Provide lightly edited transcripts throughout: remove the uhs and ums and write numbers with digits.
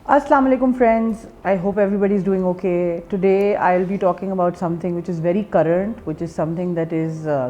Assalamu alaikum friends, I hope everybody is doing okay. Today I'll be talking about something which is very current, which is something that is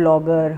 blogger,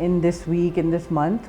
in this week, in this month,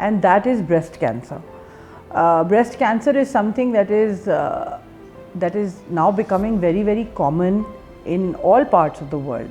and that is breast cancer. Breast cancer is something that is now becoming very very common in all parts of the world.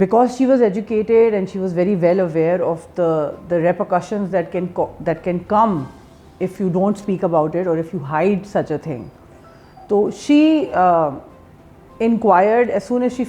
because she was educated and she was very well aware of the repercussions that can come if you don't speak about it or if you hide such a thing. So she inquired as soon as she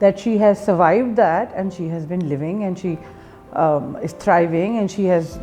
that she has survived that and she has been living and she is thriving and she has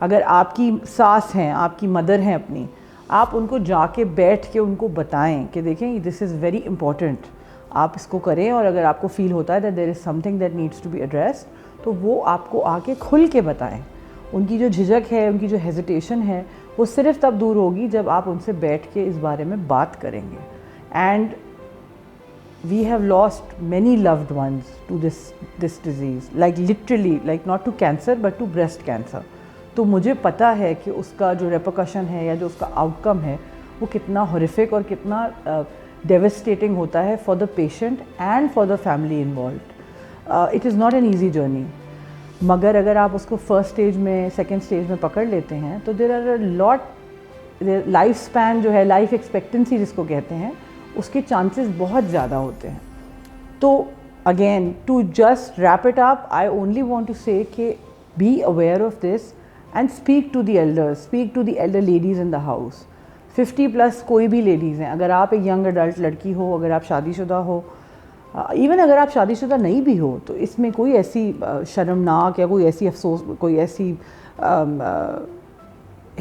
اگر آپ کی ساس ہیں, آپ کی mother ہیں اپنی, آپ ان کو جا کے بیٹھ کے ان کو بتائیں کہ دیکھیں دس از ویری امپورٹنٹ, آپ اس کو کریں, اور اگر آپ کو فیل ہوتا ہے that there is something that needs to be addressed تو وہ آپ کو آ کے کھل کے بتائیں. ان کی جو جھجک ہے, ان کی جو ہیزیٹیشن ہے, وہ صرف تب دور ہوگی جب آپ ان سے بیٹھ کے اس بارے میں بات کریں گے. And we have lost many loved ones to this disease, like literally, like not to cancer but to breast cancer. تو مجھے پتہ ہے کہ اس کا جو ریپرکشن ہے یا جو اس کا آؤٹ کم ہے وہ کتنا ہارفک اور کتنا ڈیوسٹیٹنگ ہوتا ہے for the patient and for the family involved. It is not an easy journey, مگر اگر آپ اس کو فرسٹ اسٹیج میں, سیکنڈ اسٹیج میں پکڑ لیتے ہیں تو there are a lot, life span جو ہے, لائف ایکسپیکٹنسی جس کو کہتے ہیں, اس کے چانسز بہت زیادہ ہوتے ہیں. تو again to just wrap it up, I only want to say کہ be aware of this and speak to the elders, speak to the elder ladies in the house. 50+ کوئی بھی لیڈیز ہیں, اگر آپ ایک ینگ اڈلٹ لڑکی ہو, اگر آپ شادی شدہ ہو, ایون اگر آپ شادی شدہ نہیں بھی ہو, تو اس میں کوئی ایسی شرمناک یا کوئی ایسی افسوس, کوئی ایسی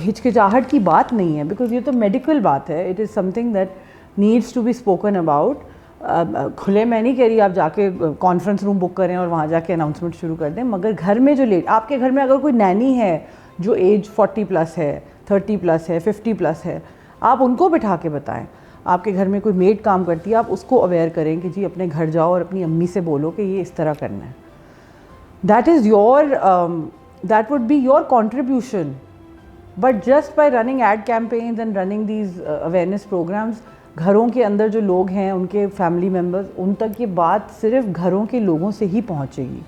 ہچکچاہٹ کی بات نہیں ہے, بیکاز یہ تو میڈیکل بات ہے. It is something that needs to be spoken about. کھلے میں نہیں کہہ رہی آپ جا کے کانفرنس روم بک کریں اور وہاں جا کے اناؤنسمنٹ شروع کر دیں, مگر گھر میں جو آپ کے گھر میں اگر کوئی نینی ہے جو ایج 40+ ہے, 30+ ہے, 50+ ہے, آپ ان کو بٹھا کے بتائیں. آپ کے گھر میں کوئی میڈ کام کرتی ہے, آپ اس کو اویئر کریں کہ جی اپنے گھر جاؤ اور اپنی امی سے بولو کہ یہ اس طرح کرنا ہے. That is your, that would be your contribution. But just by running ad campaigns and running these awareness programmes, گھروں کے اندر جو لوگ ہیں, ان کے فیملی ممبرز, ان تک یہ بات صرف گھروں کے لوگوں سے ہی پہنچے گی.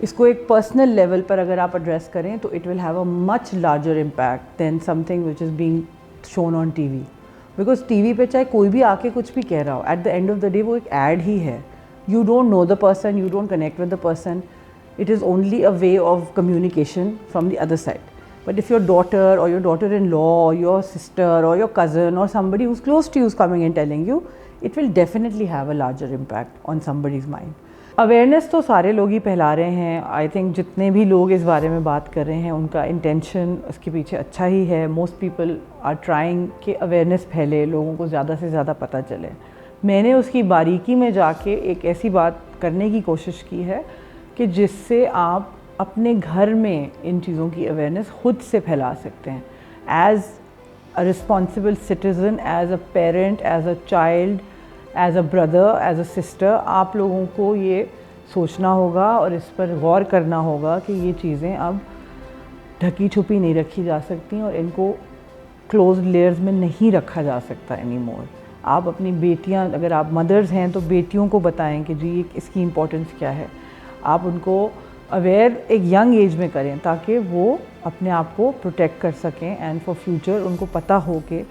اس کو ایک پرسنل لیول پر اگر آپ ایڈریس کریں تو it will have a much larger impact than something which is being shown on TV. Because TV پہ چاہے کوئی بھی آ کے کچھ بھی کہہ رہا ہو, at the end of the day وہ ایک ایڈ ہی ہے. You don't know the person, you don't connect with the person, it is only a way of communication from the other side. But if your daughter or your daughter-in-law or your sister or your cousin or somebody who's close to you is coming and telling you, it will definitely have a larger impact on somebody's mind. Awareness تو سارے لوگ ہی پھیلا رہے ہیں. I think جتنے بھی لوگ اس بارے میں بات کر رہے ہیں ان کا انٹینشن اس کے پیچھے اچھا ہی ہے. Most people are trying کہ awareness پھیلے, لوگوں کو زیادہ سے زیادہ پتہ چلے. میں نے اس کی باریکی میں جا کے ایک ایسی بات کرنے کی کوشش کی ہے کہ جس سے آپ اپنے گھر میں ان چیزوں کی اویئرنیس خود سے پھیلا سکتے ہیں. As a responsible citizen, as a parent, as a child, as a brother, as a sister, آپ لوگوں کو یہ سوچنا ہوگا اور اس پر غور کرنا ہوگا کہ یہ چیزیں اب ڈھکی چھپی نہیں رکھی جا سکتی اور ان کو کلوز لیئرز میں نہیں رکھا جا سکتا اینی مور. آپ اپنی بیٹیاں, اگر آپ مدرز ہیں تو بیٹیوں کو بتائیں کہ جی اس کی امپورٹنس کیا ہے. آپ ان کو اویئر ایک ینگ ایج میں کریں تاکہ وہ اپنے آپ کو پروٹیکٹ کر سکیں اینڈ فار فیوچر ان کو پتہ ہو کہ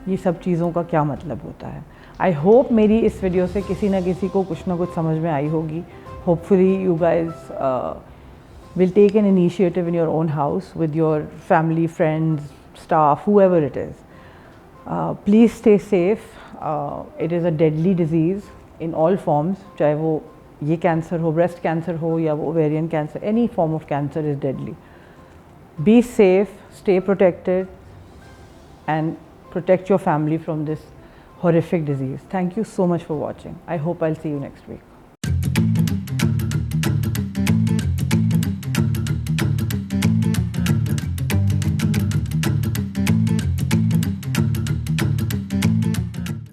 یہ سب چیزوں کا کیا مطلب ہوتا ہے. آئی ہوپ میری اس ویڈیو سے کسی نہ کسی کو کچھ نہ کچھ سمجھ میں آئی ہوگی. Hopefully you guys will take an initiative in your own house with your family, friends, staff, whoever it is. Please stay safe. It is a deadly disease in all forms, چاہے وہ یہ cancer ہو, breast cancer ہو یا وہ ovarian cancer, any form of cancer is deadly. Be safe, stay protected and protect your family from this horrific disease. Thank you so much for watching. I hope I'll see you next week.